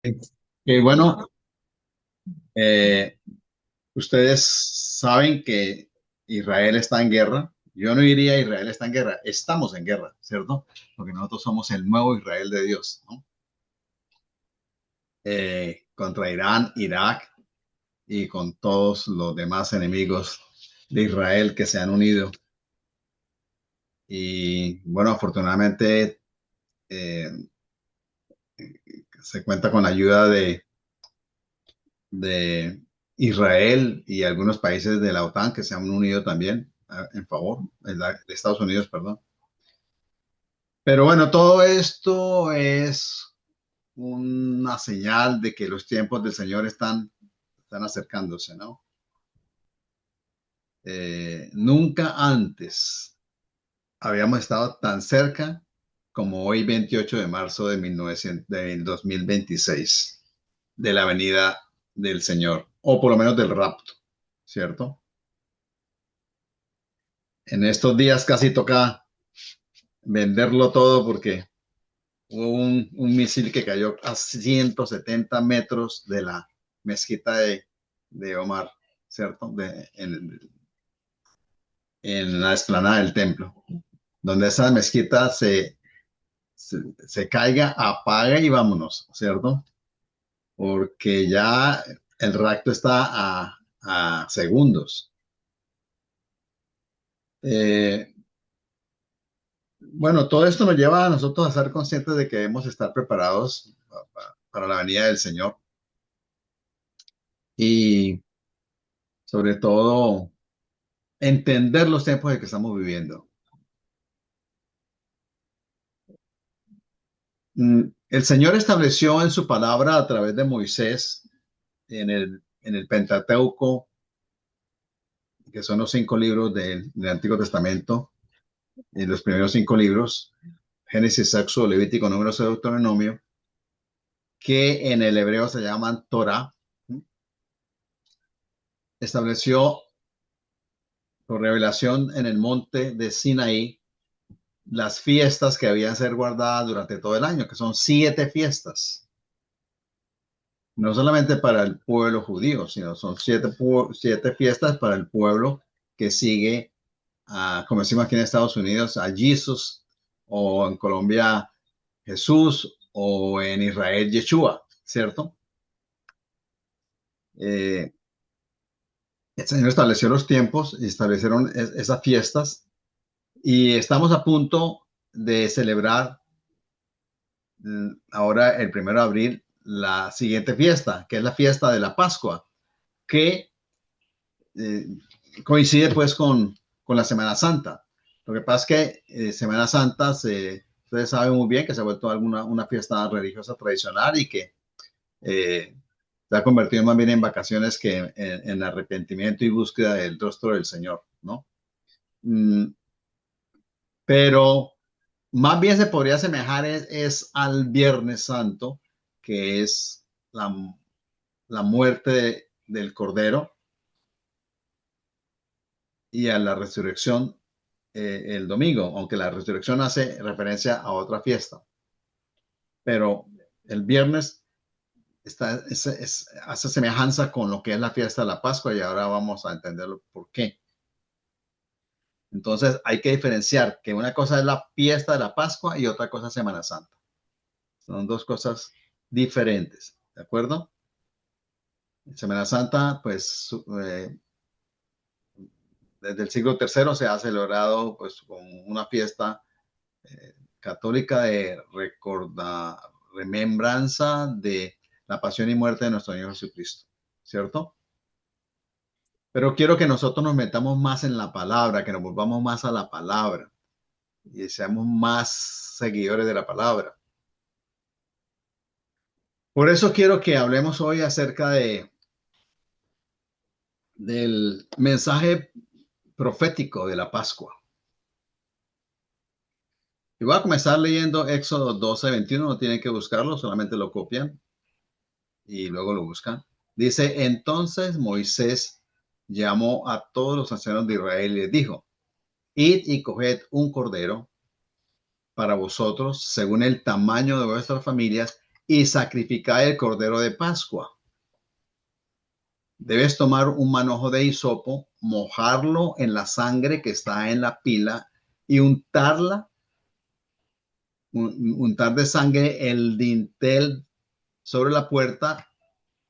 Que bueno, eh, ustedes saben que Israel está en guerra. Yo no diría Israel está en guerra, estamos en guerra, ¿cierto? Porque nosotros somos el nuevo Israel de Dios, ¿no? Contra Irán, Irak y con todos los demás enemigos de Israel que se han unido. Y bueno, afortunadamente eh, se cuenta con la ayuda de Israel y algunos países de la OTAN que se han unido también en favor de Estados Unidos, perdón. Pero bueno, todo esto es una señal de que los tiempos del Señor están acercándose, ¿no? Nunca antes habíamos estado tan cerca como hoy, 28 de marzo de 2026, de la venida del Señor, o por lo menos del rapto, ¿cierto? En estos días casi toca venderlo todo porque hubo un misil que cayó a 170 metros de la mezquita de Omar, ¿cierto? En la explanada del templo, donde esa mezquita se caiga, apaga y vámonos, ¿cierto? Porque ya el rapto está a segundos. Eh, bueno, todo esto nos lleva a nosotros a ser conscientes de que debemos estar preparados para la venida del Señor y sobre todo entender los tiempos en que estamos viviendo. El Señor estableció en su palabra a través de Moisés en el Pentateuco, que son los 5 libros del Antiguo Testamento, y los primeros 5 libros, Génesis, Éxodo, Levítico, Números y Deuteronomio, que en el hebreo se llaman Torah, estableció por revelación en el monte de Sinaí las fiestas que habían ser guardadas durante todo el año, que son 7 fiestas. No solamente para el pueblo judío, sino son 7 fiestas para el pueblo que sigue, como decimos aquí en Estados Unidos, a Jesús, o en Colombia Jesús, o en Israel Yeshua, ¿cierto? Eh, el Señor estableció los tiempos y establecieron esas fiestas y estamos a punto de celebrar ahora el 1 de abril la siguiente fiesta, que es la fiesta de la Pascua, que eh, coincide pues con la Semana Santa. Lo que pasa es que Semana Santa, ustedes saben muy bien que se ha vuelto una fiesta religiosa tradicional y que eh, se ha convertido más bien en vacaciones que en arrepentimiento y búsqueda del rostro del Señor, ¿no? Mm, pero más bien se podría asemejar es al Viernes Santo, que es la muerte del Cordero, y a la resurrección el domingo, aunque la resurrección hace referencia a otra fiesta. Pero el viernes hace semejanza con lo que es la fiesta de la Pascua y ahora vamos a entenderlo por qué. Entonces hay que diferenciar que una cosa es la fiesta de la Pascua y otra cosa es Semana Santa. Son dos cosas diferentes, ¿de acuerdo? En Semana Santa, pues desde el siglo III se ha celebrado pues con una fiesta católica de remembranza de la pasión y muerte de nuestro Señor Jesucristo, ¿cierto? Pero quiero que nosotros nos metamos más en la palabra, que nos volvamos más a la palabra y seamos más seguidores de la palabra. Por eso quiero que hablemos hoy acerca del mensaje profético de la Pascua. Y voy a comenzar leyendo Éxodo 12:21, no tienen que buscarlo, solamente lo copian y luego lo buscan. Dice, entonces Moisés llamó a todos los ancianos de Israel y les dijo, id y coged un cordero para vosotros según el tamaño de vuestras familias y sacrificad el cordero de Pascua. Debes tomar un manojo de hisopo, mojarlo en la sangre que está en la pila y untar de sangre el dintel sobre la puerta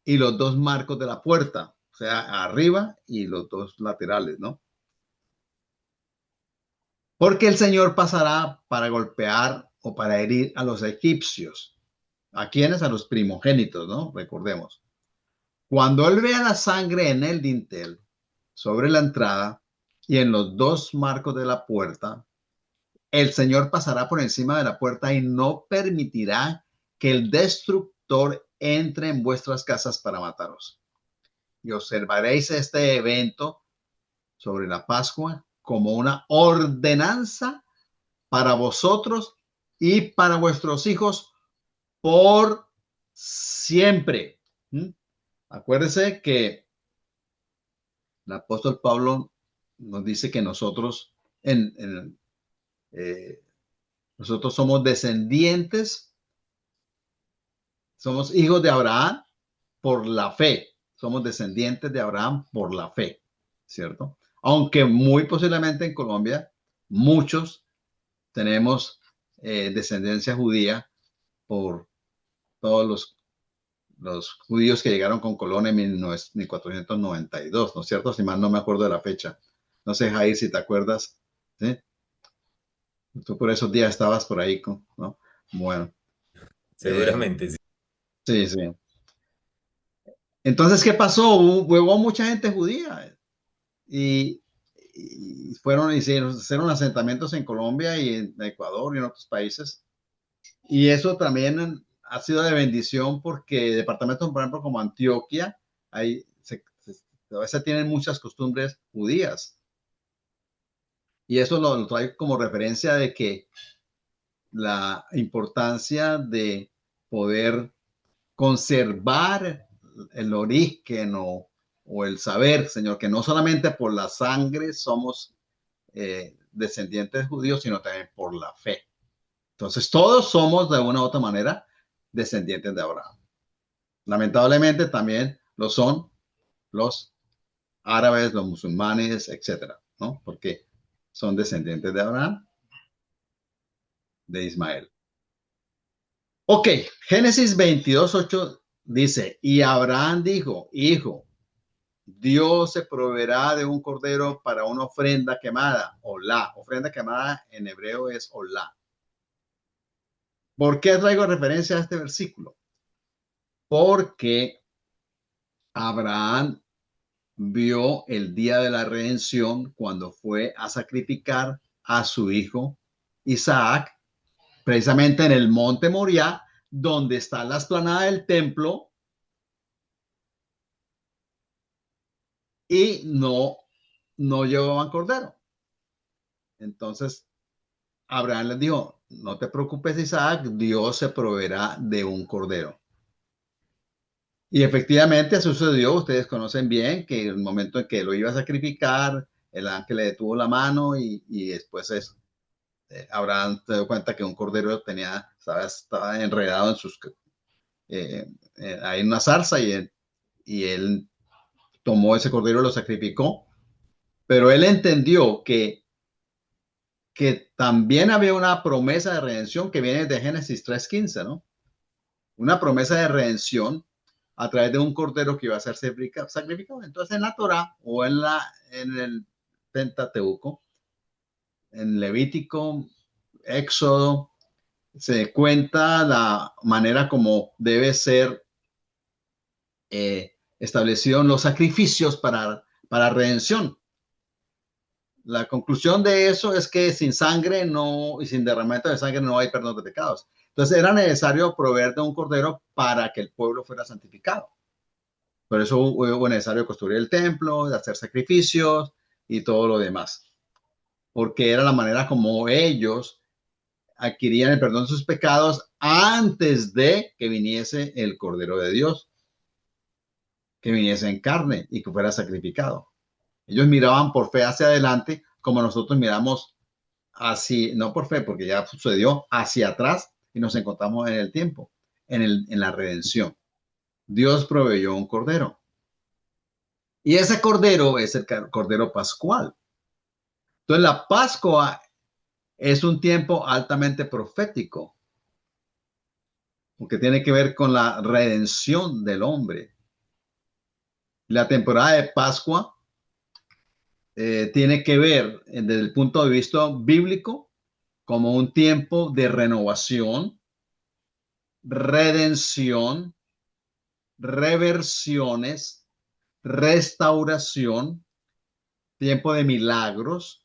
y los dos marcos de la puerta, o sea, arriba y los dos laterales, ¿no? Porque el Señor pasará para golpear o para herir a los egipcios. ¿A quiénes? A los primogénitos, ¿no? Recordemos. Cuando él vea la sangre en el dintel, sobre la entrada y en los dos marcos de la puerta, el Señor pasará por encima de la puerta y no permitirá que el destructor entre en vuestras casas para mataros. Y observaréis este evento sobre la Pascua como una ordenanza para vosotros y para vuestros hijos por siempre. Acuérdese que el apóstol Pablo nos dice que eh, nosotros somos descendientes, somos hijos de Abraham por la fe. Somos descendientes de Abraham por la fe, ¿cierto? Aunque muy posiblemente en Colombia muchos tenemos descendencia judía por todos los judíos que llegaron con Colón en 1492, ¿no es cierto? Si mal no me acuerdo de la fecha. No sé, Jair, si te acuerdas. ¿Sí? Tú por esos días estabas por ahí, ¿no? Bueno, Seguramente sí. sí, sí. Entonces, ¿qué pasó? Hubo mucha gente judía y, y hicieron asentamientos en Colombia y en Ecuador y en otros países. Y eso también ha sido de bendición porque departamentos, por ejemplo, como Antioquia, a veces tienen muchas costumbres judías. Y eso lo trae como referencia de que la importancia de poder conservar el origen o el saber, Señor, que no solamente por la sangre somos descendientes judíos, sino también por la fe. Entonces, todos somos de una u otra manera descendientes de Abraham. Lamentablemente también lo son los árabes, los musulmanes, etcétera, ¿no? Porque son descendientes de Abraham, de Ismael. Ok, Génesis 22:8 dice, y Abraham dijo, hijo, Dios se proveerá de un cordero para una ofrenda quemada, olá. Ofrenda quemada en hebreo es olá. ¿Por qué traigo referencia a este versículo? Porque Abraham vio el día de la redención cuando fue a sacrificar a su hijo Isaac, precisamente en el monte Moriah, donde está la explanada del templo, y no llevaban cordero. Entonces Abraham les dijo, no te preocupes, Isaac, Dios se proveerá de un cordero. Y efectivamente sucedió, ustedes conocen bien que el momento en que lo iba a sacrificar, el ángel le detuvo la mano y después Abraham se dio cuenta que un cordero estaba enredado ahí en una zarza y él tomó ese cordero y lo sacrificó. Pero él entendió que también había una promesa de redención que viene de Génesis 3:15, ¿no? Una promesa de redención a través de un cordero que iba a ser sacrificado. Entonces en la Torá o en el Pentateuco, en Levítico, Éxodo, se cuenta la manera como debe ser establecidos los sacrificios para redención. La conclusión de eso es que sin sangre y sin derramamiento de sangre no hay perdón de pecados. Entonces era necesario proveer de un cordero para que el pueblo fuera santificado. Por eso hubo necesario construir el templo, de hacer sacrificios y todo lo demás. Porque era la manera como ellos adquirían el perdón de sus pecados antes de que viniese el Cordero de Dios, que viniese en carne y que fuera sacrificado. Ellos miraban por fe hacia adelante, como nosotros miramos así, no por fe, porque ya sucedió hacia atrás y nos encontramos en el tiempo. en la redención. Dios proveyó un cordero. Y ese cordero es el cordero pascual. Entonces la Pascua es un tiempo altamente profético, porque tiene que ver con la redención del hombre. La temporada de Pascua tiene que ver desde el punto de vista bíblico como un tiempo de renovación, redención, reversiones, restauración, tiempo de milagros,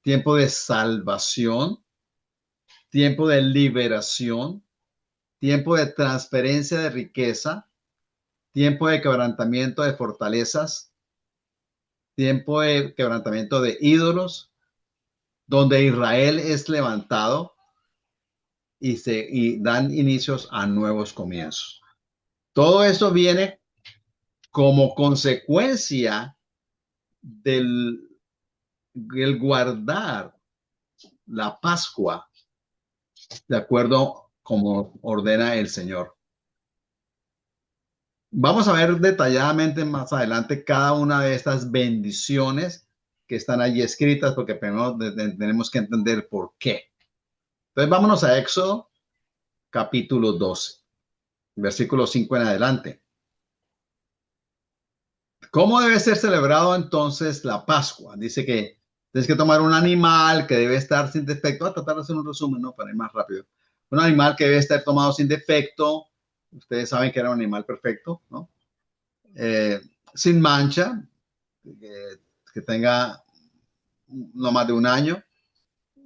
tiempo de salvación, tiempo de liberación, tiempo de transferencia de riqueza, tiempo de quebrantamiento de fortalezas, tiempo de quebrantamiento de ídolos, donde Israel es levantado y dan inicios a nuevos comienzos. Todo eso viene como consecuencia del guardar la Pascua de acuerdo como ordena el Señor. Vamos a ver detalladamente más adelante cada una de estas bendiciones que están allí escritas, porque primero tenemos que entender por qué. Entonces vámonos a Éxodo capítulo 12, versículo 5 en adelante. ¿Cómo debe ser celebrado entonces la Pascua? Dice que tienes que tomar un animal que debe estar sin defecto. Voy a tratar de hacer un resumen, ¿no? Para ir más rápido. Un animal que debe estar tomado sin defecto. Ustedes saben que era un animal perfecto, ¿no? Sin mancha, que tenga no más de un año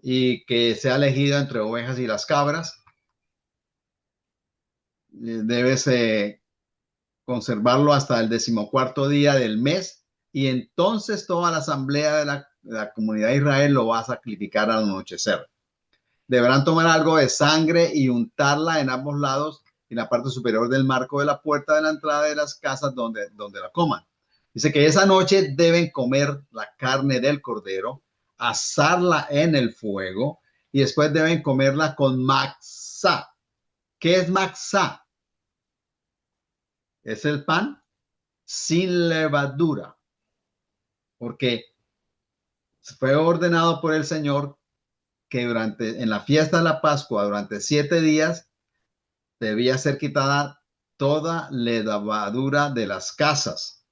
y que sea elegido entre ovejas y las cabras. Debes conservarlo hasta el 14º día del mes y entonces toda la asamblea de la comunidad de Israel lo va a sacrificar al anochecer. Deberán tomar algo de sangre y untarla en ambos lados y en la parte superior del marco de la puerta de la entrada de las casas donde la coman. Dice que esa noche deben comer la carne del cordero, asarla en el fuego y después deben comerla con matzá. ¿Qué es matzá? Es el pan sin levadura, porque fue ordenado por el Señor que en la fiesta de la Pascua, durante 7 días, debía ser quitada toda levadura de las casas.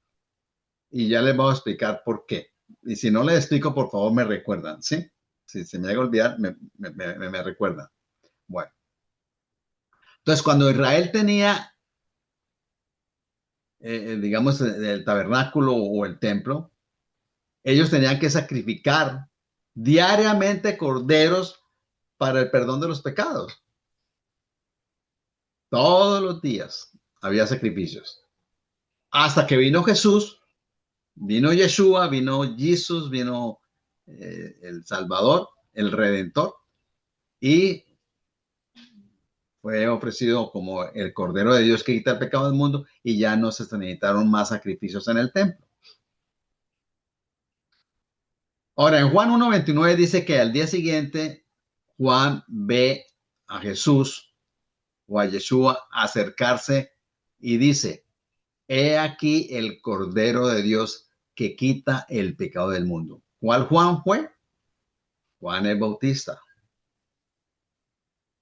Y ya les voy a explicar por qué. Y si no les explico, por favor, me recuerdan, ¿sí? Si se me llega a olvidar, me recuerdan. Bueno. Entonces, cuando Israel tenía, digamos, el tabernáculo o el templo, ellos tenían que sacrificar diariamente corderos para el perdón de los pecados. Todos los días había sacrificios. Hasta que vino Jesús, vino Yeshua, vino Jesús, vino el Salvador, el Redentor, y fue ofrecido como el Cordero de Dios que quita el pecado del mundo, y ya no se necesitaron más sacrificios en el templo. Ahora, en Juan 1:29 dice que al día siguiente Juan ve a Jesús o a Yeshua acercarse y dice: he aquí el Cordero de Dios que quita el pecado del mundo. ¿Cuál Juan fue? Juan el Bautista.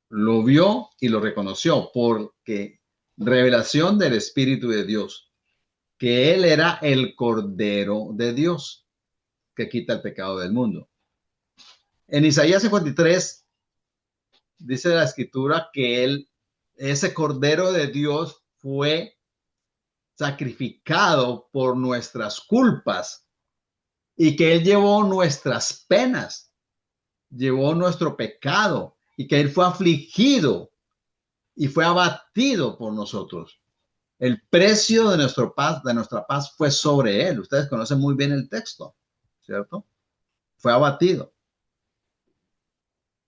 Lo vio y lo reconoció porque revelación del Espíritu de Dios, que él era el Cordero de Dios que quita el pecado del mundo. En Isaías 53 dice la escritura que ese Cordero de Dios fue sacrificado por nuestras culpas y que él llevó nuestras penas, llevó nuestro pecado y que él fue afligido y fue abatido por nosotros. El precio de nuestra paz fue sobre él. Ustedes conocen muy bien el texto, ¿cierto? Fue abatido.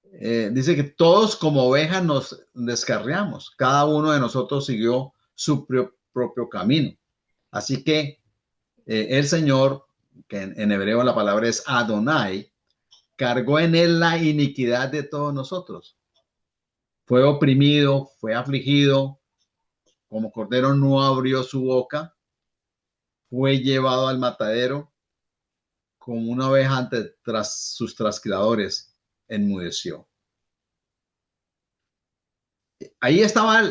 Dice que todos como ovejas nos descarriamos. Cada uno de nosotros siguió su propio camino. Así que el Señor, que en hebreo la palabra es Adonai, cargó en él la iniquidad de todos nosotros. Fue oprimido, fue afligido, como cordero no abrió su boca, fue llevado al matadero, como una oveja ante sus trasquiladores, enmudeció. Ahí estaba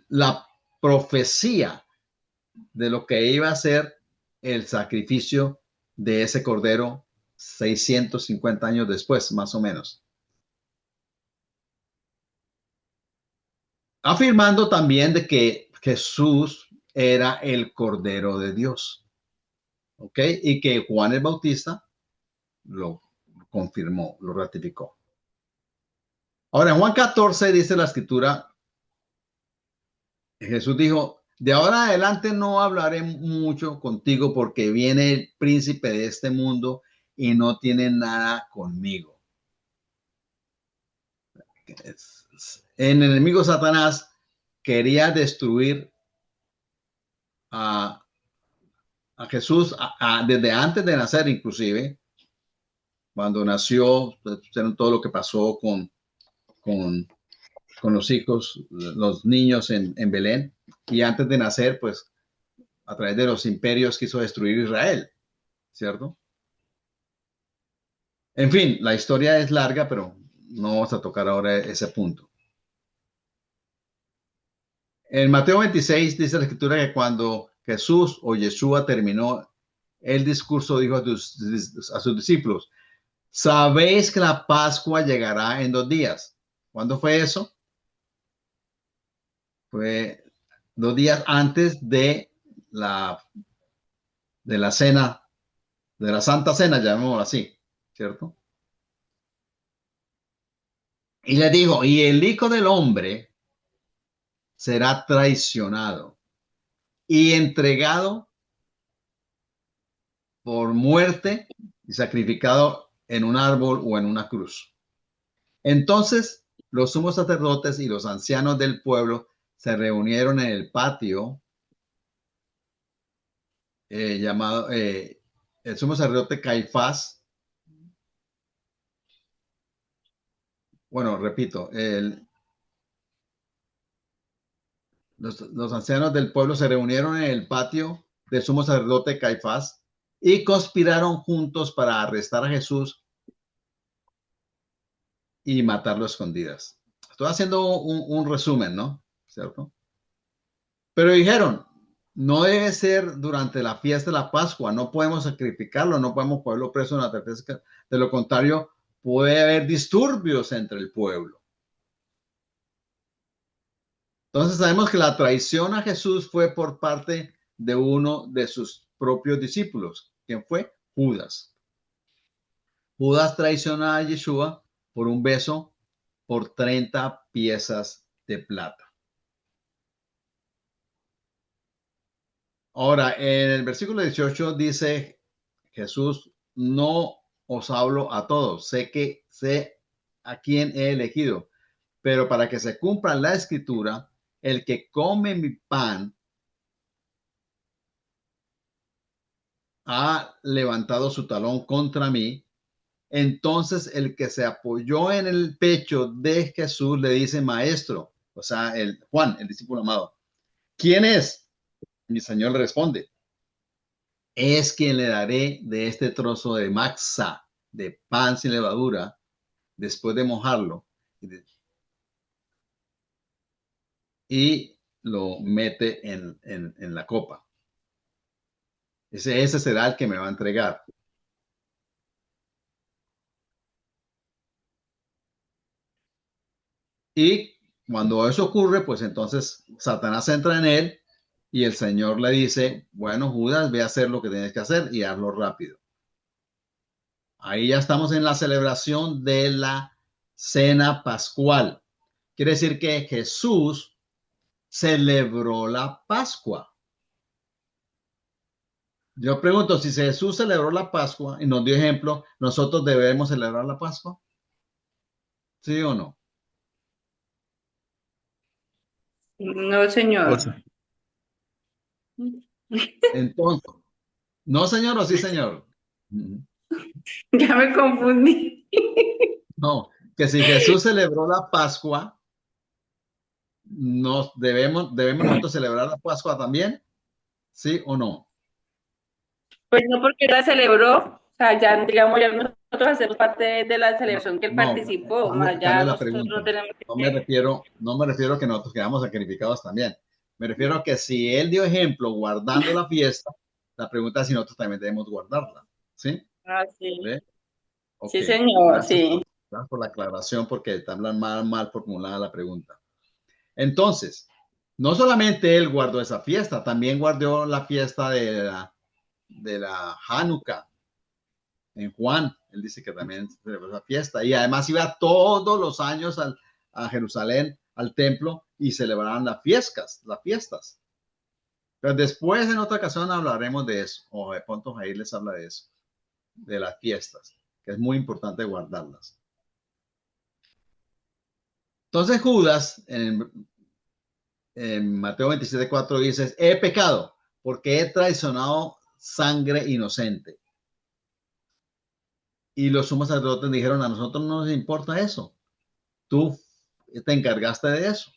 la profecía de lo que iba a ser el sacrificio de ese cordero 650 años después, más o menos. Afirmando también de que Jesús era el Cordero de Dios. ¿Ok? Y que Juan el Bautista lo confirmó, lo ratificó. Ahora, en Juan 14 dice la escritura, Jesús dijo, de ahora adelante no hablaré mucho contigo porque viene el príncipe de este mundo y no tiene nada conmigo. El enemigo Satanás quería destruir a, a Jesús desde antes de nacer, inclusive, cuando nació, todo lo que pasó con, con los hijos, los niños en Belén, y antes de nacer, pues a través de los imperios quiso destruir Israel, ¿cierto? En fin, la historia es larga, pero no vamos a tocar ahora ese punto. En Mateo 26 dice la escritura que cuando Jesús o Yeshua terminó el discurso, dijo a sus discípulos, sabéis que la Pascua llegará en 2 días. ¿Cuándo fue eso? Fue 2 días antes de la cena, de la Santa Cena, llamémoslo así, ¿cierto? Y le dijo, y el Hijo del Hombre será traicionado y entregado por muerte y sacrificado en un árbol o en una cruz. Entonces los sumos sacerdotes y los ancianos del pueblo se reunieron en el patio llamado el sumo sacerdote Caifás. Bueno, repito, los ancianos del pueblo se reunieron en el patio del sumo sacerdote Caifás y conspiraron juntos para arrestar a Jesús y matarlo a escondidas. Estoy haciendo un resumen, ¿no? ¿Cierto? Pero dijeron, no debe ser durante la fiesta de la Pascua, no podemos sacrificarlo, no podemos ponerlo preso en la tercera. De lo contrario, puede haber disturbios entre el pueblo. Entonces sabemos que la traición a Jesús fue por parte de uno de sus propios discípulos. ¿Quién fue? Judas. Judas traiciona a Yeshua por un beso por 30 piezas de plata. Ahora, en el versículo 18 dice Jesús, no os hablo a todos, sé a quién he elegido, pero para que se cumpla la escritura, el que come mi pan ha levantado su talón contra mí. Entonces el que se apoyó en el pecho de Jesús le dice, maestro, o sea, Juan, el discípulo amado, ¿quién es? Mi Señor le responde, es quien le daré de este trozo de maxa, de pan sin levadura, después de mojarlo, y lo mete en la copa. Ese será el que me va a entregar. Y cuando eso ocurre, pues entonces Satanás entra en él y el Señor le dice, bueno, Judas, ve a hacer lo que tienes que hacer y hazlo rápido. Ahí ya estamos en la celebración de la cena pascual. Quiere decir que Jesús celebró la Pascua. Yo pregunto, si Jesús celebró la Pascua y nos dio ejemplo, ¿nosotros debemos celebrar la Pascua? ¿Sí o no? No, O señor. sea, Entonces, no, señor, o sí, señor. Ya me confundí. No, que si Jesús celebró la Pascua, debemos nosotros celebrar la Pascua también, ¿sí o no? Pues no porque la celebró, o sea, ya digamos, ya nosotros hacemos parte de la No, celebración que él no, participó, más ya cambia la nosotros no pregunta. tenemos que... No me refiero a que nosotros quedamos sacrificados también. Me refiero a que si él dio ejemplo guardando la fiesta, la pregunta es si nosotros también debemos guardarla. ¿Sí? Ah, sí, ¿Ve? Ok. sí, señor, sí. Gracias por la aclaración porque está mal formulada la pregunta. Entonces, no solamente él guardó esa fiesta, también guardó la fiesta de la Hanukkah en Juan. Él dice que también celebró esa fiesta y además iba todos los años a Jerusalén, al templo y celebraban las fiestas, las fiestas. Pero después en otra ocasión hablaremos de eso, o de pronto Jair les habla de eso, de las fiestas, que es muy importante guardarlas. Entonces Judas en Mateo 27:4 dice, he pecado porque he traicionado sangre inocente. Y los sumos sacerdotes dijeron, a nosotros no nos importa eso. Tú te encargaste de eso.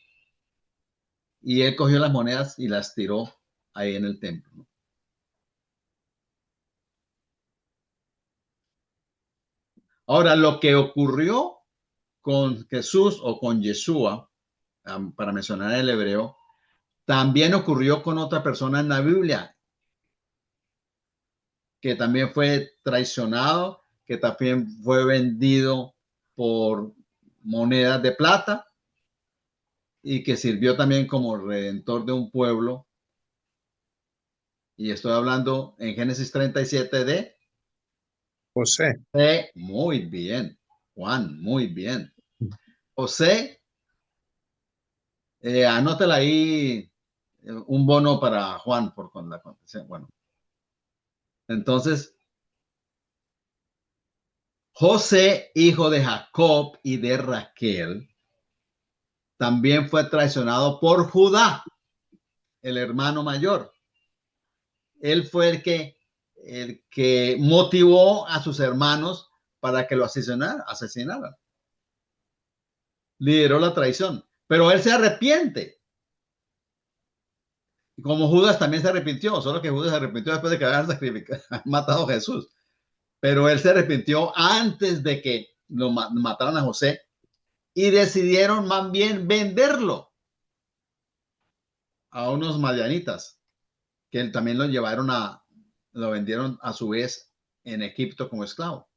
Y él cogió las monedas y las tiró ahí en el templo. Ahora, lo que ocurrió con Jesús o con Yeshua, para mencionar el hebreo, también ocurrió con otra persona en la Biblia, que también fue traicionado, que también fue vendido por monedas de plata y que sirvió también como redentor de un pueblo. Y estoy hablando en Génesis 37 de José. Muy bien, Juan, muy bien. José, anótela ahí, un bono para Juan por con la condición. Bueno, entonces, José, hijo de Jacob y de Raquel, también fue traicionado por Judá, el hermano mayor. Él fue el que motivó a sus hermanos para que lo asesinaran. Lideró la traición, pero él se arrepiente. Como Judas también se arrepintió, solo que Judas se arrepintió después de que habían matado a Jesús. Pero él se arrepintió antes de que lo mataran a José y decidieron más bien venderlo a unos madianitas que también lo vendieron a su vez en Egipto como esclavo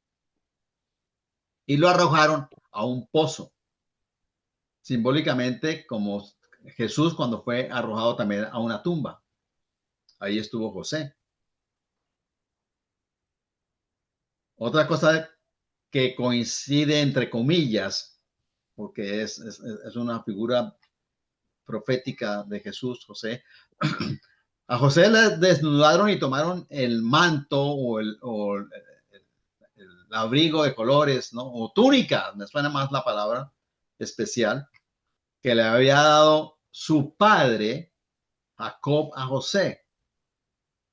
y lo arrojaron a un pozo, simbólicamente como Jesús cuando fue arrojado también a una tumba. Ahí estuvo José. Otra cosa que coincide entre comillas, porque es una figura profética de Jesús, José. A José le desnudaron y tomaron el manto el abrigo de colores, ¿no? O túnica, me suena más la palabra especial, que le había dado su padre, Jacob, a José,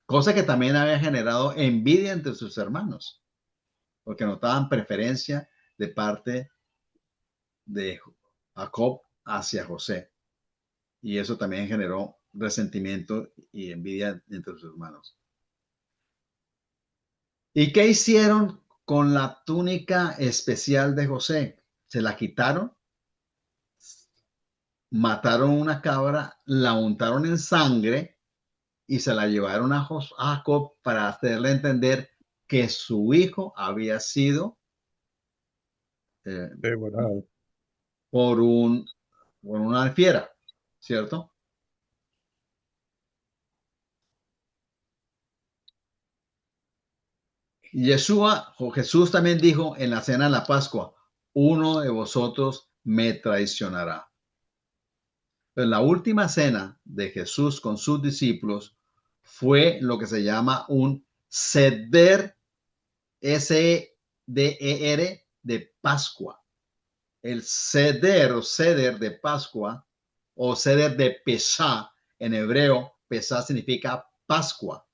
cosa que también había generado envidia entre sus hermanos, porque notaban preferencia de parte de Jacob hacia José. Y eso también generó resentimiento y envidia entre sus hermanos. ¿Y qué hicieron con la túnica especial de José? Se la quitaron, mataron una cabra, la untaron en sangre y se la llevaron a Jacob para hacerle entender que su hijo había sido eh, Devorado. por una fiera, ¿cierto? Yeshua o Jesús también dijo en la cena de la Pascua, uno de vosotros me traicionará. Pero la última cena de Jesús con sus discípulos fue lo que se llama un seder, S-E-D-E-R, de Pascua. El seder o seder de Pascua o seder de Pesá en hebreo, Pesá significa Pascua.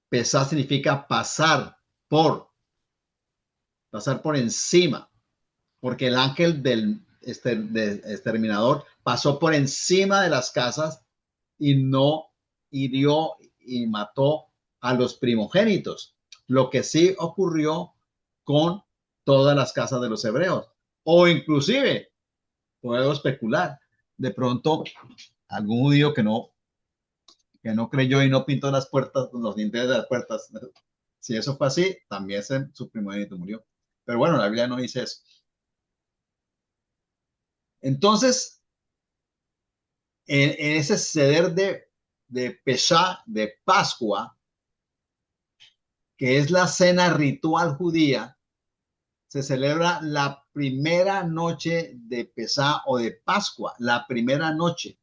Pesá significa pasar por encima, porque el ángel exterminador pasó por encima de las casas y no hirió y mató a los primogénitos, lo que sí ocurrió con todas las casas de los hebreos. O inclusive, puedo especular, de pronto algún judío que no creyó y no pintó las puertas, los dinteles de las puertas. Si eso fue así, también su primogénito murió. Pero bueno, la Biblia no dice eso. Entonces, en ese ceder de Pesá, de Pascua, que es la cena ritual judía, se celebra la primera noche de Pesá o de Pascua, la primera noche.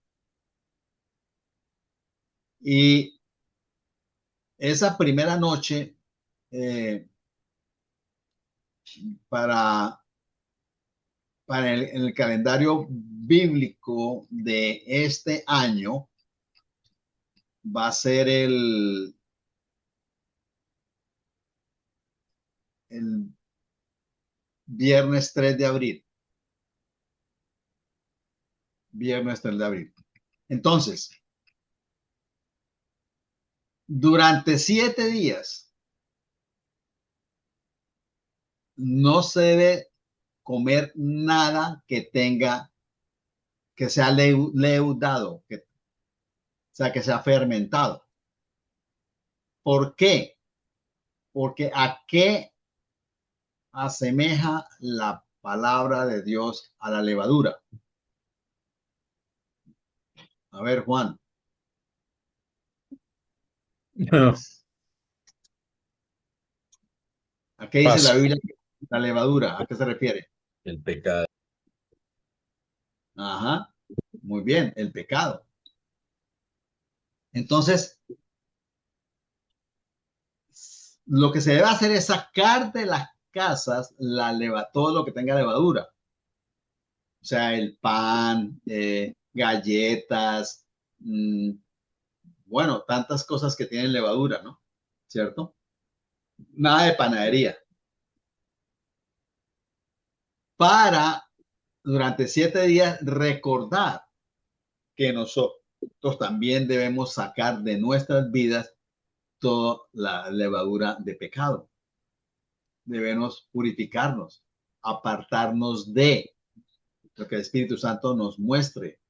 Y esa primera noche, para en el calendario bíblico de este año, va a ser el viernes 3 de abril. Viernes 3 de abril. Entonces, durante 7 días no se debe comer nada que sea leudado, o sea, que sea fermentado. ¿Por qué? Porque ¿a qué asemeja la palabra de Dios a la levadura? A ver, Juan. No, ¿A qué dice la paso. Biblia la levadura? ¿A qué se refiere? El pecado. Ajá, muy bien, el pecado. Entonces, lo que se debe hacer es sacar de las casas todo lo que tenga levadura. O sea, el pan, galletas, bueno, tantas cosas que tienen levadura, ¿no? ¿Cierto? Nada de panadería. Para, durante 7 días, recordar que nosotros también debemos sacar de nuestras vidas toda la levadura de pecado. Debemos purificarnos, apartarnos de lo que el Espíritu Santo nos muestre.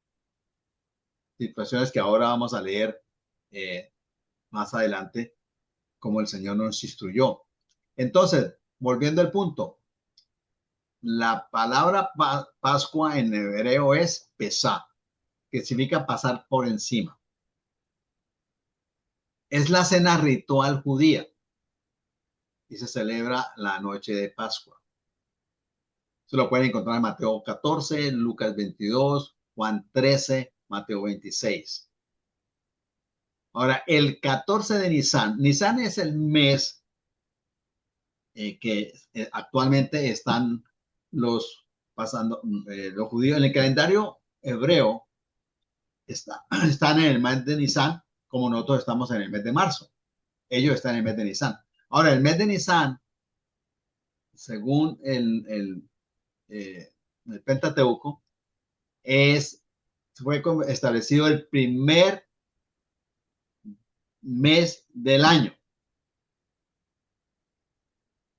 Situaciones que ahora vamos a leer más adelante, como el Señor nos instruyó. Entonces, volviendo al punto, la palabra Pascua en hebreo es pesá, que significa pasar por encima. Es la cena ritual judía y se celebra la noche de Pascua. Se lo pueden encontrar en Mateo 14, Lucas 22, Juan 13, Mateo 26. Ahora, el 14 de Nisan es el mes que actualmente están los judíos en el calendario hebreo, están en el mes de Nisan, como nosotros estamos en el mes de marzo. Ellos están en el mes de Nisan. Ahora, el mes de Nisan, según el Pentateuco, fue establecido el primer mes del año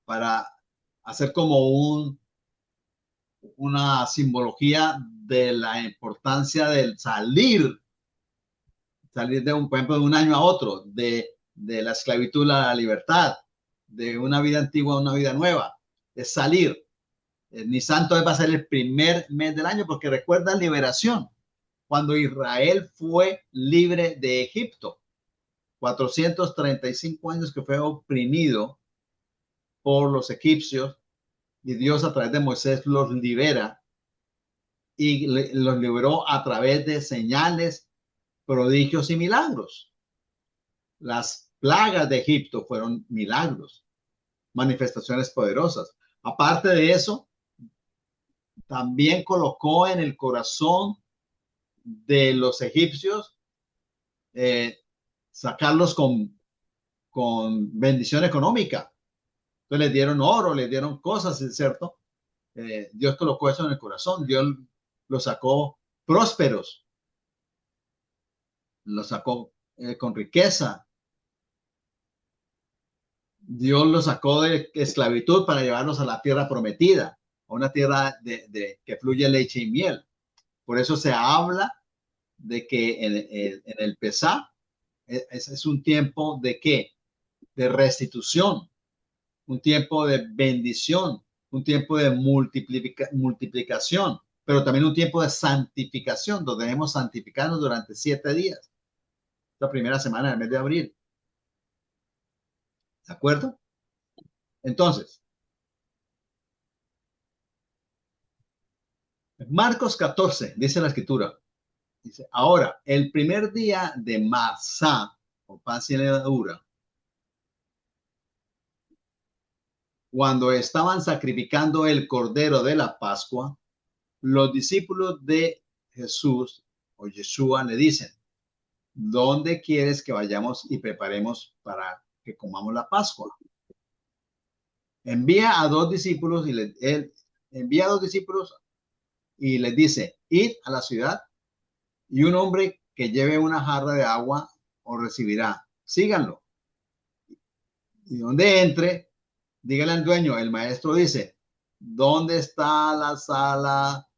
para hacer como una simbología de la importancia del salir por ejemplo, de un año a otro, de la esclavitud a la libertad, de una vida antigua a una vida nueva, es salir. Nisan entonces va a ser el primer mes del año porque recuerda liberación, cuando Israel fue libre de Egipto, 435 años que fue oprimido por los egipcios y Dios a través de Moisés los libera y los liberó a través de señales, prodigios y milagros. Las plagas de Egipto fueron milagros, manifestaciones poderosas. Aparte de eso, también colocó en el corazón de los egipcios sacarlos con bendición económica. Entonces les dieron oro, les dieron cosas, ¿cierto? Dios colocó eso en el corazón. Dios los sacó prósperos, los sacó con riqueza. Dios los sacó de esclavitud para llevarlos a la tierra prometida, a una tierra que fluye leche y miel. Por eso se habla de que en el Pesá es un tiempo de ¿qué? De restitución, un tiempo de bendición, un tiempo de multiplicación, pero también un tiempo de santificación, donde debemos santificarnos durante 7 días, la primera semana del mes de abril. ¿De acuerdo? Entonces, Marcos 14, dice la escritura, dice, ahora, el primer día de Masá, o pan sin levadura, cuando estaban sacrificando el cordero de la Pascua, los discípulos de Jesús o Yeshua le dicen, ¿dónde quieres que vayamos y preparemos para que comamos la Pascua? Envía a 2 discípulos él envía a 2 discípulos y les dice, id a la ciudad y un hombre que lleve una jarra de agua os recibirá. Síganlo. Y donde entre, dígale al dueño, el maestro dice, ¿dónde está la sala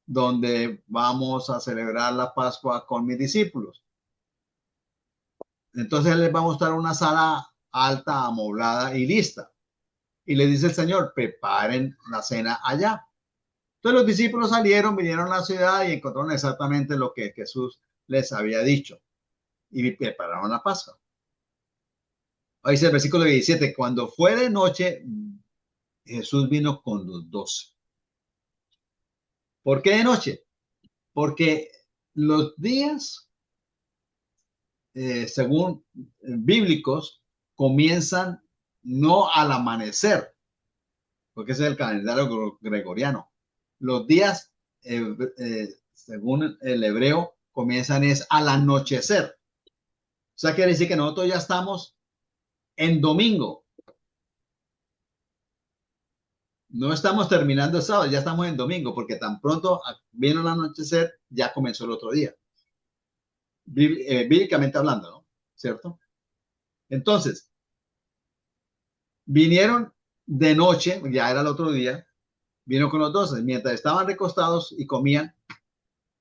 donde vamos a celebrar la Pascua con mis discípulos? Entonces les va a mostrar una sala alta, amoblada y lista. Y le dice el Señor, preparen la cena allá. Entonces los discípulos salieron, vinieron a la ciudad y encontraron exactamente lo que Jesús les había dicho. Y prepararon la Pascua. Ahí dice el versículo 17, cuando fue de noche, Jesús vino con los 12. ¿Por qué de noche? Porque los días, según bíblicos, comienzan no al amanecer, porque ese es el calendario gregoriano. Los días, según el hebreo, comienzan es al anochecer. O sea, quiere decir que nosotros ya estamos en domingo. No estamos terminando el sábado, ya estamos en domingo, porque tan pronto viene el anochecer, ya comenzó el otro día. Bíblicamente hablando, ¿no? ¿Cierto? Entonces, vinieron de noche, ya era el otro día, vino con los 12. Mientras estaban recostados y comían,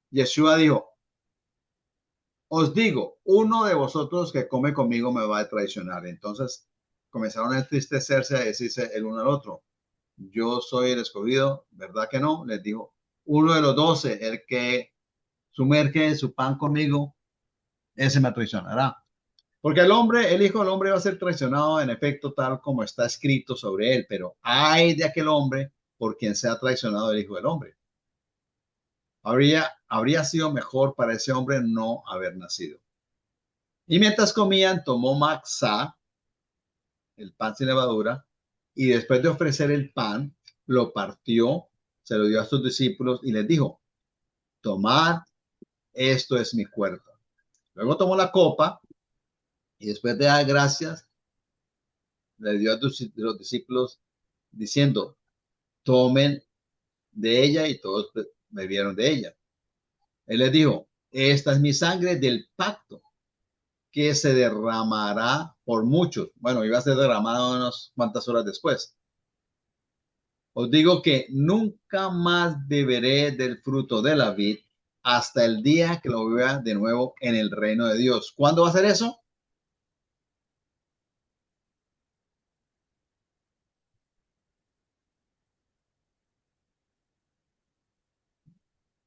Yeshua dijo, os digo, uno de vosotros que come conmigo me va a traicionar. Entonces comenzaron a entristecerse, a decirse el uno al otro, yo soy el escogido, ¿verdad que no? Les dijo, uno de los 12, el que sumerge su pan conmigo, ese me traicionará. Porque el hijo del hombre va a ser traicionado en efecto tal como está escrito sobre él, pero ay de aquel hombre por quien sea traicionado el hijo del hombre. Habría sido mejor para ese hombre no haber nacido. Y mientras comían, tomó Matzá, el pan sin levadura, y después de ofrecer el pan, lo partió, se lo dio a sus discípulos y les dijo, tomad, esto es mi cuerpo. Luego tomó la copa y después de dar gracias, le dio a los discípulos diciendo, tomen de ella, y todos bebieron de ella. Él les dijo, esta es mi sangre del pacto que se derramará por muchos. Bueno, iba a ser derramado unas cuantas horas después. Os digo que nunca más beberé del fruto de la vid hasta el día que lo beba de nuevo en el reino de Dios. ¿Cuándo va a ser eso?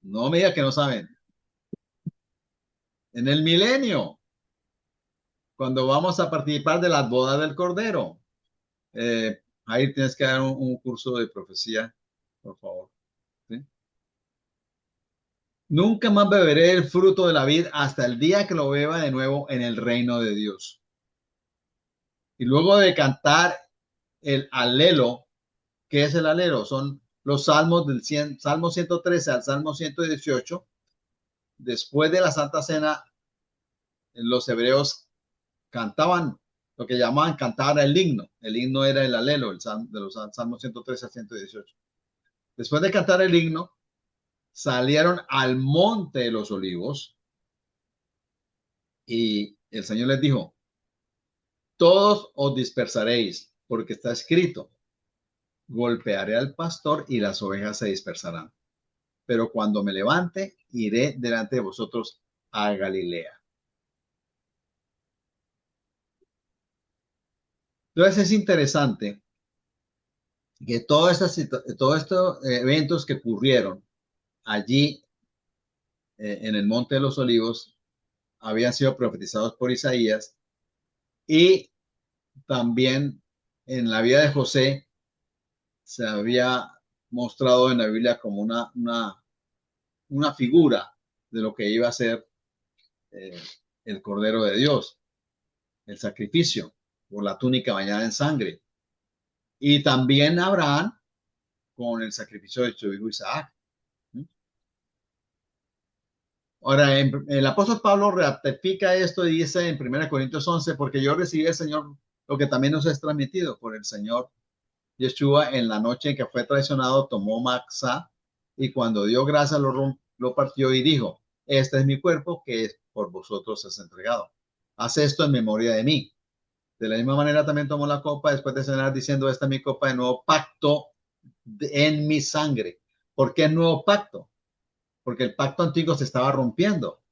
No me diga que no saben. En el milenio, cuando vamos a participar de las bodas del Cordero. Ahí tienes que dar un curso de profecía, por favor. ¿Sí? Nunca más beberé el fruto de la vid hasta el día que lo beba de nuevo en el reino de Dios. Y luego de cantar el alelo, ¿qué es el alelo? Son los salmos del Salmo 113 al Salmo 118. Después de la Santa Cena, los hebreos cantaban lo que llamaban cantar el himno. El himno era el alelo, de los Salmos 113 a 118. Después de cantar el himno, salieron al monte de los olivos y el Señor les dijo, todos os dispersaréis, porque está escrito, golpearé al pastor y las ovejas se dispersarán. Pero cuando me levante, iré delante de vosotros a Galilea. Entonces es interesante que todos estos eventos que ocurrieron allí en el Monte de los Olivos habían sido profetizados por Isaías y también en la vida de José se había mostrado en la Biblia como una figura de lo que iba a ser el Cordero de Dios, el sacrificio por la túnica bañada en sangre. Y también Abraham con el sacrificio de su hijo Isaac. Ahora, el apóstol Pablo ratifica esto y dice en 1 Corintios 11, porque yo recibí del Señor lo que también nos es transmitido por el Señor. Yeshua en la noche en que fue traicionado tomó matzá y cuando dio gracias lo partió y dijo, este es mi cuerpo que por vosotros es entregado. Haz esto en memoria de mí. De la misma manera también tomó la copa después de cenar diciendo, esta es mi copa de nuevo pacto en mi sangre. ¿Por qué nuevo pacto? Porque el pacto antiguo se estaba rompiendo.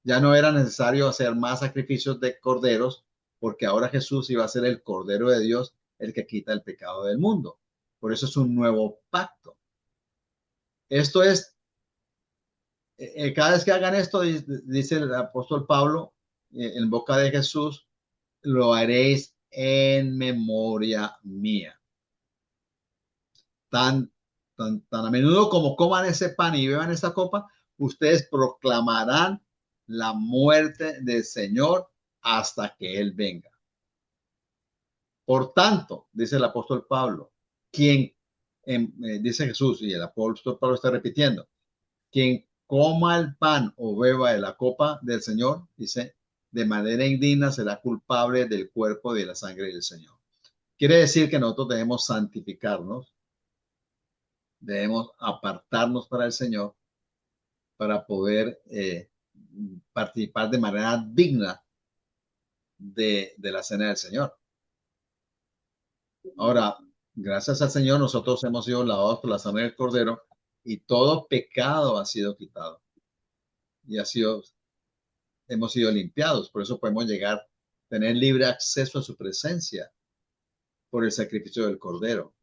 Ya no era necesario hacer más sacrificios de corderos, porque ahora Jesús iba a ser el Cordero de Dios, el que quita el pecado del mundo. Por eso es un nuevo pacto. Esto es, cada vez que hagan esto, dice el apóstol Pablo, en boca de Jesús, lo haréis en memoria mía. Tan a menudo como coman ese pan y beban esta copa, ustedes proclamarán la muerte del Señor hasta que Él venga. Por tanto, dice el apóstol Pablo, dice Jesús, y el apóstol Pablo está repitiendo, quien coma el pan o beba de la copa del Señor, dice, de manera indigna será culpable del cuerpo y de la sangre del Señor. Quiere decir que nosotros debemos santificarnos, debemos apartarnos para el Señor para poder participar de manera digna de la cena del Señor. Ahora, gracias al Señor, nosotros hemos sido lavados por la sangre del Cordero y todo pecado ha sido quitado y hemos sido limpiados. Por eso podemos tener libre acceso a su presencia por el sacrificio del Cordero.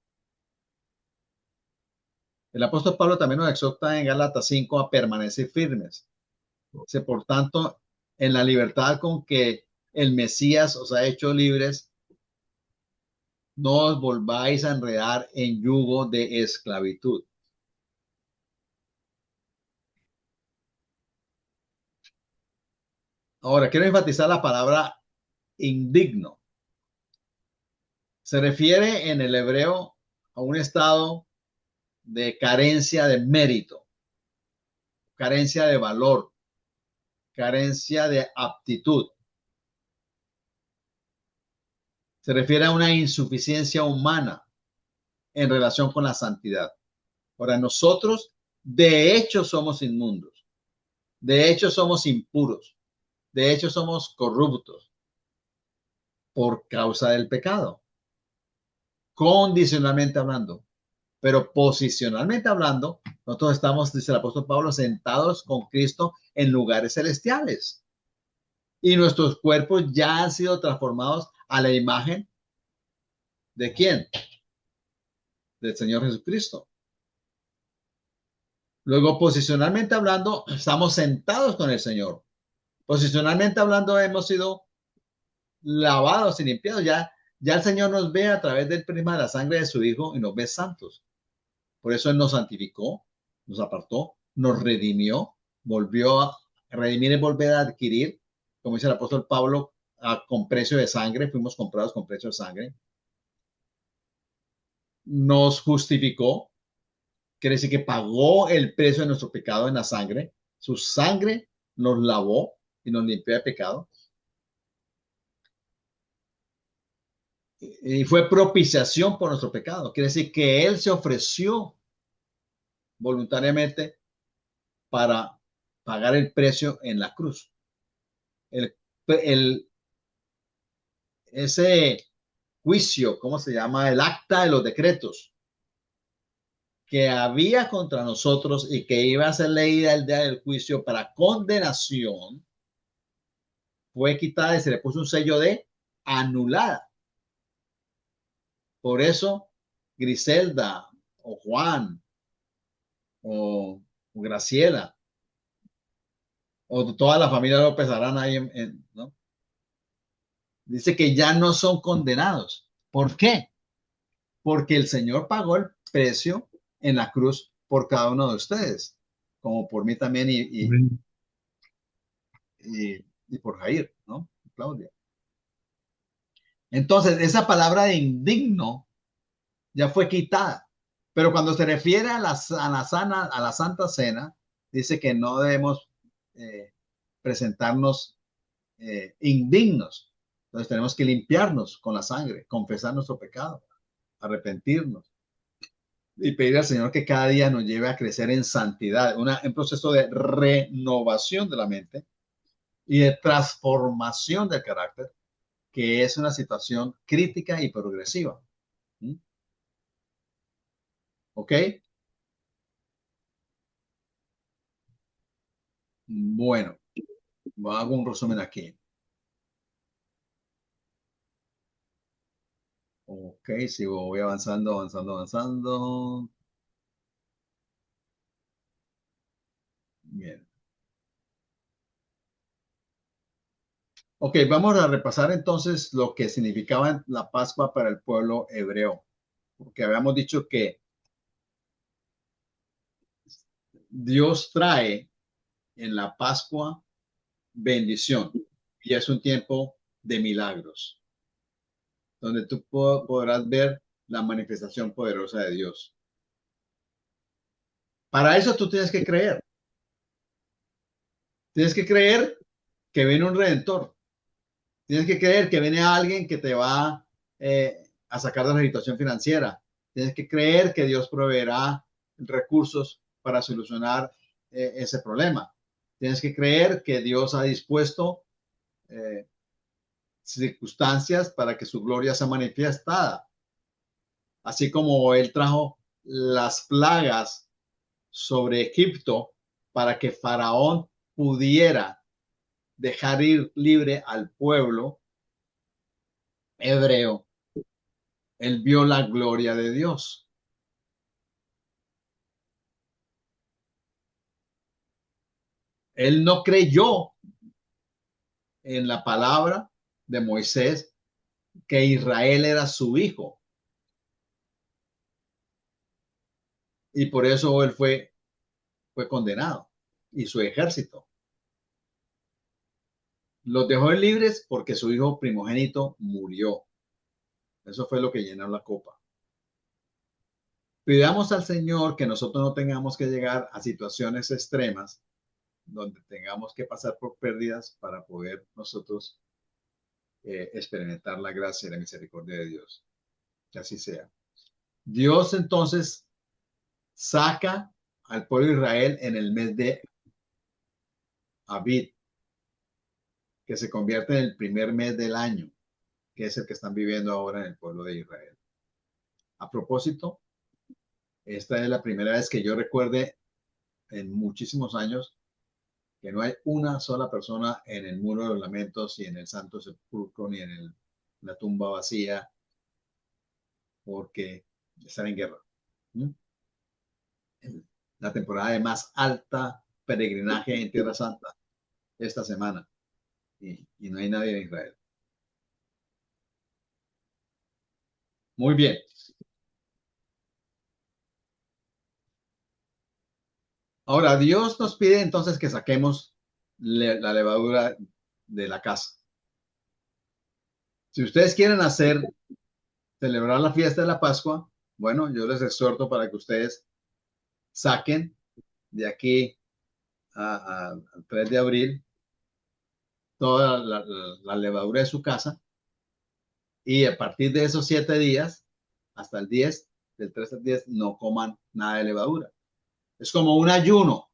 El apóstol Pablo también nos exhorta en Gálatas 5 a permanecer firmes. Dice, por tanto, en la libertad con que el Mesías os ha hecho libres, no os volváis a enredar en yugo de esclavitud. Ahora, quiero enfatizar la palabra indigno. Se refiere en el hebreo a un estado de carencia de mérito, carencia de valor, carencia de aptitud. Se refiere a una insuficiencia humana en relación con la santidad. Ahora, nosotros de hecho somos inmundos, de hecho somos impuros, de hecho somos corruptos por causa del pecado, condicionalmente hablando. Pero posicionalmente hablando, nosotros estamos, dice el apóstol Pablo, sentados con Cristo en lugares celestiales. Y nuestros cuerpos ya han sido transformados a la imagen ¿de quién? Del Señor Jesucristo. Luego, posicionalmente hablando, estamos sentados con el Señor. Posicionalmente hablando, hemos sido lavados y limpiados. Ya el Señor nos ve a través del prisma de la sangre de su Hijo y nos ve santos. Por eso Él nos santificó, nos apartó, nos redimió, volvió a redimir y volver a adquirir, como dice el apóstol Pablo, con precio de sangre. Fuimos comprados con precio de sangre. Nos justificó, quiere decir que pagó el precio de nuestro pecado en la sangre. Su sangre nos lavó y nos limpió de pecado. y fue propiciación por nuestro pecado. Quiere decir que Él se ofreció voluntariamente para pagar el precio en la cruz. El, el, ese juicio, ¿cómo se llama? El acta de los decretos que había contra nosotros y que iba a ser leída el día del juicio para condenación, fue quitada y se le puso un sello de anulada. Por eso, Griselda o Juan o Graciela o toda la familia López Arana ahí ¿no? Dice que ya no son condenados. ¿Por qué? Porque el Señor pagó el precio en la cruz por cada uno de ustedes, como por mí también y por Jair, ¿no? Claudia. Entonces, esa palabra de indigno ya fue quitada. Pero cuando se refiere a la Santa Cena, dice que no debemos presentarnos indignos. Entonces tenemos que limpiarnos con la sangre, confesar nuestro pecado, arrepentirnos y pedir al Señor que cada día nos lleve a crecer en santidad, un proceso de renovación de la mente y de transformación del carácter, que es una situación crítica y progresiva. ¿Mm? ¿Ok? Bueno, hago un resumen aquí. Ok, sigo, voy avanzando, avanzando, avanzando. Bien. Ok, vamos a repasar entonces lo que significaba la Pascua para el pueblo hebreo. Porque habíamos dicho que Dios trae en la Pascua bendición y es un tiempo de milagros, donde tú podrás ver la manifestación poderosa de Dios. Para eso tú tienes que creer. Tienes que creer que viene un redentor. Tienes que creer que viene alguien que te va a sacar de la situación financiera. Tienes que creer que Dios proveerá recursos para solucionar ese problema. Tienes que creer que Dios ha dispuesto eh, circunstancias para que su gloria sea manifestada. Así como Él trajo las plagas sobre Egipto para que Faraón pudiera dejar ir libre al pueblo hebreo. Él vio la gloria de Dios. Él no creyó en la palabra de Moisés que Israel era su hijo. Y por eso él fue condenado y su ejército. Los dejó libres porque su hijo primogénito murió. Eso fue lo que llenó la copa. Pidamos al Señor que nosotros no tengamos que llegar a situaciones extremas donde tengamos que pasar por pérdidas para poder nosotros experimentar la gracia y la misericordia de Dios. Que así sea. Dios entonces saca al pueblo de Israel en el mes de Abid, que se convierte en el primer mes del año, que es el que están viviendo ahora en el pueblo de Israel. A propósito, esta es la primera vez que yo recuerde en muchísimos años que no hay una sola persona en el muro de los lamentos y en el santo sepulcro ni en la tumba vacía porque están en guerra. ¿Mm? La temporada de más alta peregrinaje en Tierra Santa esta semana y no hay nadie en Israel. Muy bien. Ahora, Dios nos pide entonces que saquemos la levadura de la casa. Si ustedes quieren celebrar la fiesta de la Pascua, bueno, yo les exhorto para que ustedes saquen de aquí al 3 de abril toda la levadura de su casa Y a partir de esos 7 días, hasta el 10, del 3 al 10, no coman nada de levadura. Es como un ayuno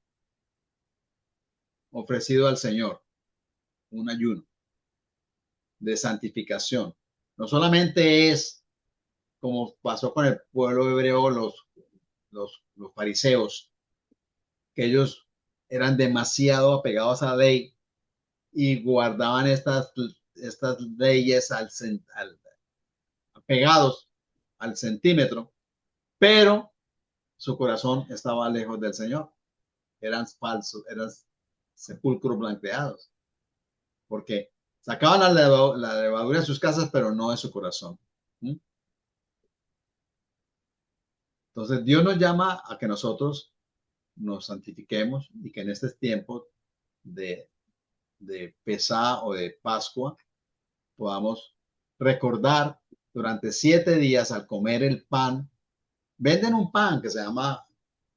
ofrecido al Señor, un ayuno de santificación. No solamente es como pasó con el pueblo hebreo, los fariseos, que ellos eran demasiado apegados a la ley y guardaban estas leyes pegados al centímetro, pero su corazón estaba lejos del Señor. Eran falsos, eran sepulcros blanqueados, porque sacaban la levadura de sus casas, pero no de su corazón. Entonces Dios nos llama a que nosotros nos santifiquemos y que en este tiempo de, de Pesá o de Pascua podamos recordar durante 7 días al comer el pan. Venden un pan que se llama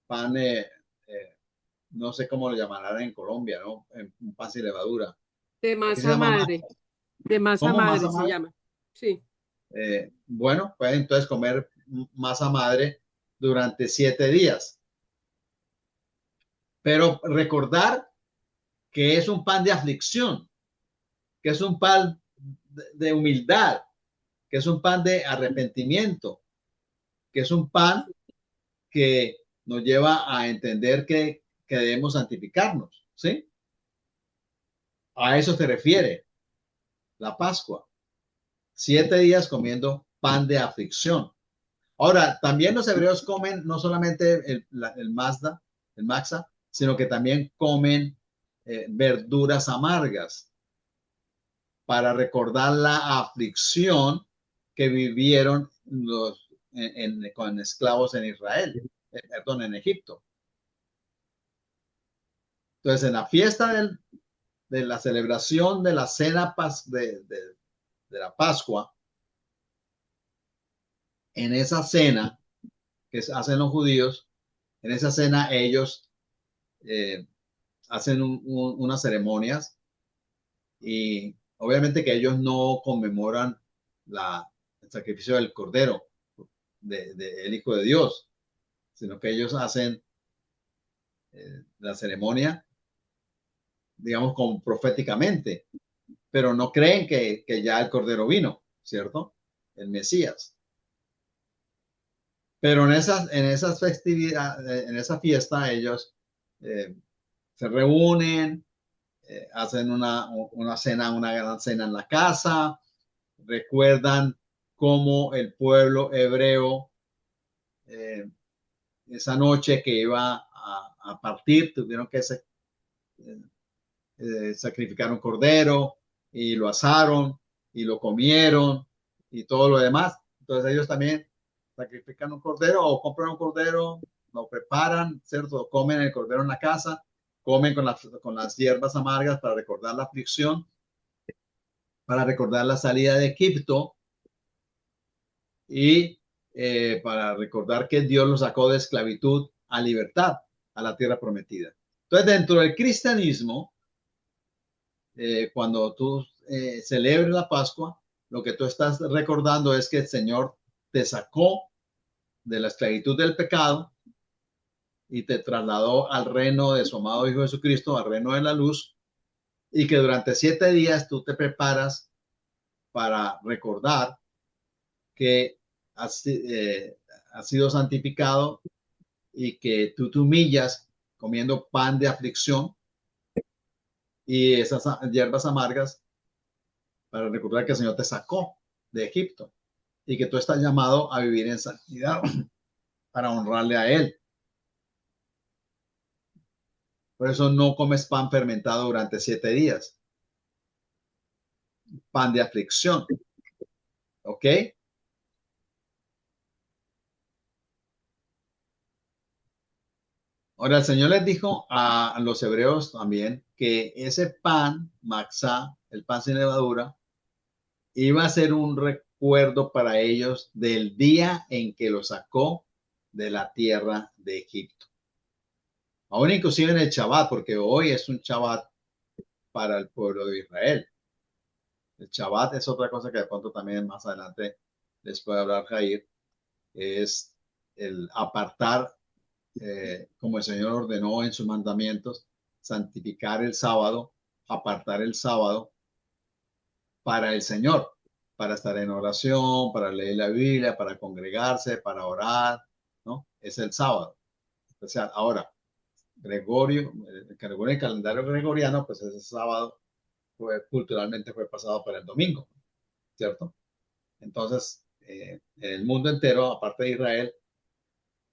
pan, no sé cómo lo llamarán en Colombia, ¿no? Un pan sin levadura. De Aquí se masa llama madre. masa. De masa ¿Cómo madre masa se madre? llama. Sí. Bueno, pueden entonces comer masa madre durante 7 días. Pero recordar que es un pan de aflicción, que es un pan de humildad, que es un pan de arrepentimiento, que es un pan que nos lleva a entender que debemos santificarnos, ¿sí? A eso se refiere la Pascua. 7 días comiendo pan de aflicción. Ahora, también los hebreos comen no solamente el mazda, el maxa, sino que también comen verduras amargas para recordar la aflicción que vivieron con esclavos en Israel, perdón, en Egipto. Entonces, en la fiesta de la celebración de la cena de la Pascua, en esa cena que hacen los judíos, en esa cena ellos hacen unas ceremonias y obviamente que ellos no conmemoran el sacrificio del Cordero, del Hijo de Dios, sino que ellos hacen la ceremonia, digamos, como proféticamente, pero no creen que ya el Cordero vino, ¿cierto? El Mesías. Pero en esas festividades, en esa fiesta, ellos se reúnen, hacen una cena, una gran cena en la casa, recuerdan cómo el pueblo hebreo, esa noche que iba a partir, tuvieron que sacrificar un cordero y lo asaron y lo comieron y todo lo demás. Entonces ellos también sacrifican un cordero o compran un cordero, lo preparan, ¿cierto? Comen el cordero en la casa, comen con las hierbas amargas para recordar la aflicción, para recordar la salida de Egipto y para recordar que Dios los sacó de esclavitud a libertad, a la tierra prometida. Entonces, dentro del cristianismo, cuando tú celebres la Pascua, lo que tú estás recordando es que el Señor te sacó de la esclavitud del pecado y te trasladó al reino de su amado Hijo Jesucristo, al reino de la luz, y que durante 7 días tú te preparas para recordar que has sido santificado y que tú te humillas comiendo pan de aflicción y esas hierbas amargas para recordar que el Señor te sacó de Egipto y que tú estás llamado a vivir en santidad para honrarle a Él. Por eso no comes pan fermentado durante 7 días. Pan de aflicción. ¿Ok? Ahora el Señor les dijo a los hebreos también que ese pan, matzá, el pan sin levadura, iba a ser un recuerdo para ellos del día en que lo sacó de la tierra de Egipto. Aún inclusive en el Shabbat, porque hoy es un Shabbat para el pueblo de Israel. El Shabbat es otra cosa que de pronto también más adelante les puede hablar Jair, es el apartar, como el Señor ordenó en sus mandamientos, santificar el sábado, apartar el sábado para el Señor, para estar en oración, para leer la Biblia, para congregarse, para orar, ¿no? Es el sábado. O sea, ahora, el calendario gregoriano, pues ese sábado culturalmente fue pasado para el domingo, ¿cierto? Entonces, en el mundo entero, aparte de Israel,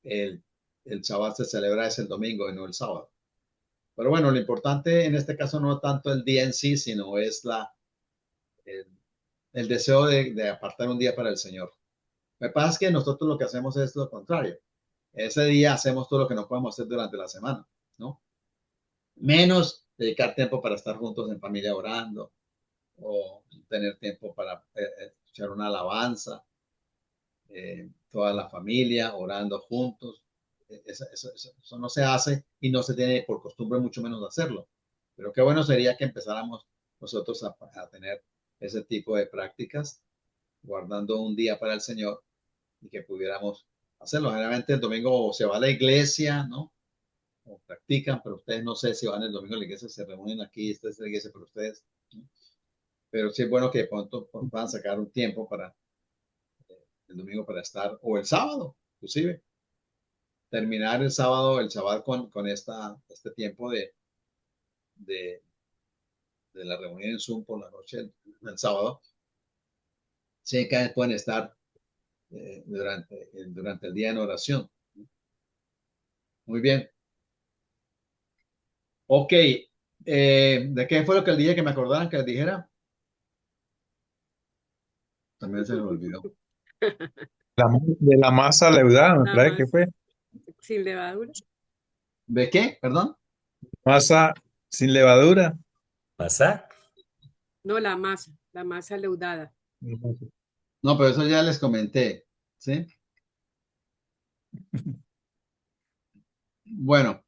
el, el Shabbat se celebra es el domingo y no el sábado. Pero bueno, lo importante en este caso no tanto el día en sí, sino es el, el deseo de apartar un día para el Señor. Lo que pasa es que nosotros lo que hacemos es lo contrario. Ese día hacemos todo lo que no podemos hacer durante la semana, ¿no? Menos dedicar tiempo para estar juntos en familia orando o tener tiempo para escuchar una alabanza, toda la familia orando juntos. Eso no se hace y no se tiene por costumbre mucho menos hacerlo. Pero qué bueno sería que empezáramos nosotros a tener ese tipo de prácticas, guardando un día para el Señor y que pudiéramos hacerlo. Generalmente el domingo se va a la iglesia, ¿no? O practican, pero ustedes no sé si van el domingo a la iglesia, se reúnen aquí, esta es la iglesia para ustedes, ¿no? Pero sí es bueno que de pronto puedan sacar un tiempo para el domingo para estar, o el sábado, inclusive, terminar el sábado, el Shabbat con este tiempo de, de la reunión en Zoom por la noche, el sábado. Sí, que pueden estar durante el día en oración. Muy bien. Ok. ¿De qué fue lo que el día que me acordaran que les dijera? También se me olvidó. De la masa leudada, me Nada parece que más, fue. sin levadura. ¿De qué? Perdón. Masa sin levadura. ¿Masa? No, la masa leudada. No, pero eso ya les comenté. ¿Sí? Bueno,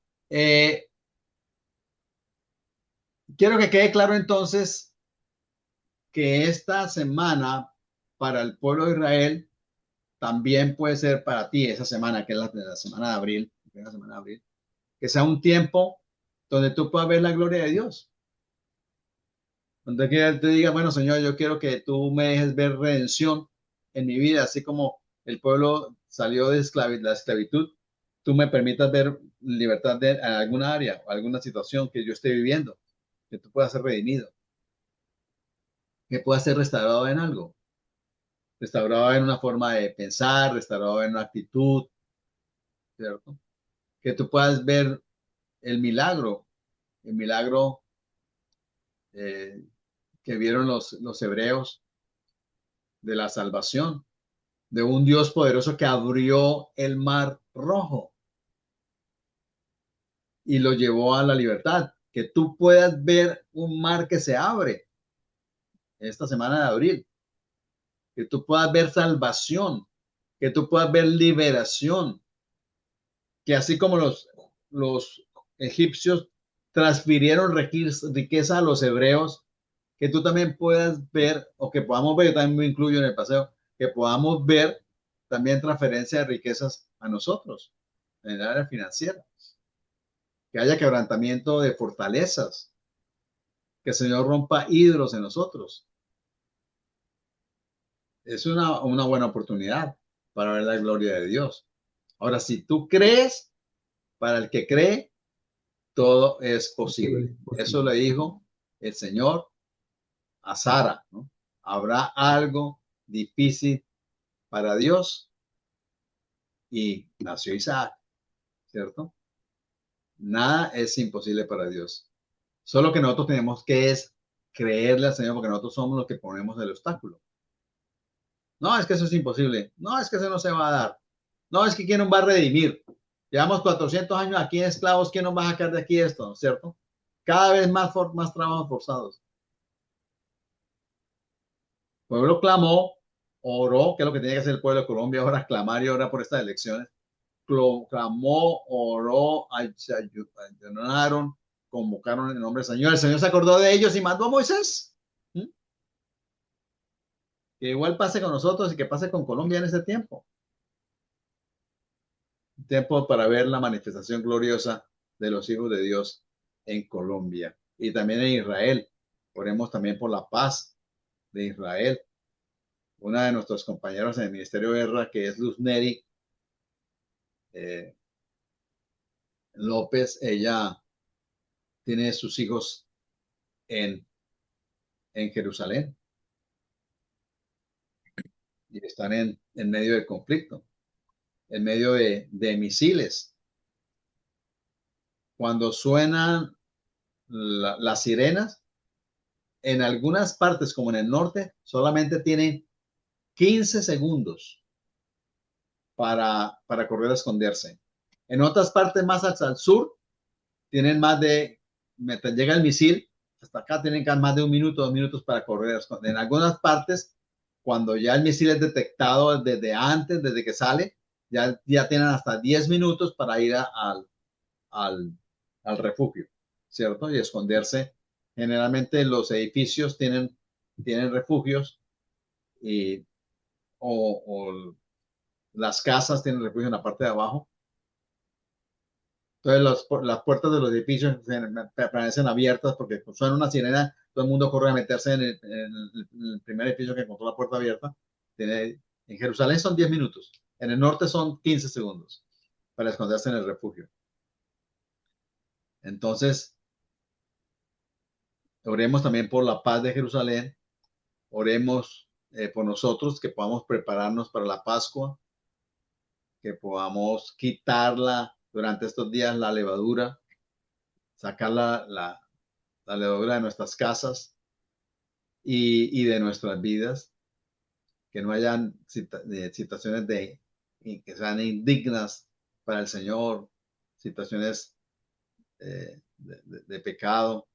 quiero que quede claro entonces que esta semana para el pueblo de Israel también puede ser para ti, esa semana que es la semana de abril, la primera semana de abril, que sea un tiempo donde tú puedas ver la gloria de Dios. Donde te diga, bueno, Señor, yo quiero que tú me dejes ver redención en mi vida, así como el pueblo salió de la esclavitud, tú me permitas ver libertad en alguna área o alguna situación que yo esté viviendo, que tú puedas ser redimido, que puedas ser restaurado en algo, restaurado en una forma de pensar, restaurado en una actitud, ¿cierto? Que tú puedas ver el milagro eh, que vieron los hebreos de la salvación, de un Dios poderoso que abrió el mar rojo y lo llevó a la libertad. Que tú puedas ver un mar que se abre esta semana de abril, que tú puedas ver salvación, que tú puedas ver liberación, que así como los egipcios transfirieron riqueza a los hebreos, que tú también puedas ver, o que podamos ver, yo también me incluyo en el paseo, que podamos ver también transferencia de riquezas a nosotros en el área financiera, que haya quebrantamiento de fortalezas, que el Señor rompa ídolos en nosotros. Es una buena oportunidad para ver la gloria de Dios. Ahora, si tú crees, para el que cree, todo es posible. Eso le dijo el Señor a Sara, ¿no? Habrá algo difícil para Dios y nació Isaac, ¿cierto? Nada es imposible para Dios. Solo que nosotros tenemos que es creerle al Señor porque nosotros somos los que ponemos el obstáculo. No, es que eso es imposible. No, es que eso no se va a dar. No, es que ¿quién nos va a redimir? Llevamos 400 años aquí esclavos. ¿Quién nos va a sacar de aquí esto? ¿Cierto? Cada vez más trabajos forzados. El pueblo clamó, oró, que es lo que tiene que hacer el pueblo de Colombia ahora, clamar y orar por estas elecciones. Clamó, oró, se ayunaron, convocaron en el nombre del Señor. El Señor se acordó de ellos y mandó a Moisés. ¿Mm? Que igual pase con nosotros y que pase con Colombia en este tiempo. Tiempo para ver la manifestación gloriosa de los hijos de Dios en Colombia y también en Israel. Oremos también por la paz de Israel. Una de nuestros compañeros en el Ministerio de Guerra, que es Luz Neri eh, López, ella tiene sus hijos en, en Jerusalén y están en medio del conflicto, en medio de misiles. Cuando suenan las sirenas, en algunas partes, como en el norte, solamente tienen 15 segundos para correr a esconderse. En otras partes más hacia el sur, tienen más de, mientras llega el misil, hasta acá tienen más de 1 minuto, 2 minutos para correr a esconder. En algunas partes, cuando ya el misil es detectado desde antes, desde que sale, ya tienen hasta 10 minutos para ir al refugio, ¿cierto? Y esconderse. Generalmente los edificios tienen refugios y, o las casas tienen refugio en la parte de abajo. Entonces las puertas de los edificios permanecen abiertas porque suena una sirena, todo el mundo corre a meterse en el primer edificio que encontró la puerta abierta. En Jerusalén son 10 minutos, en el norte son 15 segundos para esconderse en el refugio. Entonces, oremos también por la paz de Jerusalén, oremos por nosotros, que podamos prepararnos para la Pascua, que podamos quitarla durante estos días la levadura, sacar la levadura de nuestras casas y de nuestras vidas, que no hayan situaciones que sean indignas para el Señor, situaciones de pecado,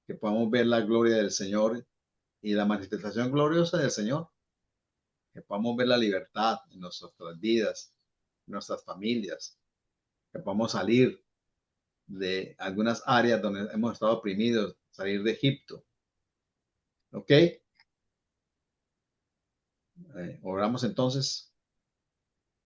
que podamos ver la gloria del Señor y la manifestación gloriosa del Señor, que podamos ver la libertad en nuestras vidas, en nuestras familias, que podamos salir de algunas áreas donde hemos estado oprimidos, salir de Egipto. ¿Ok? Oramos entonces.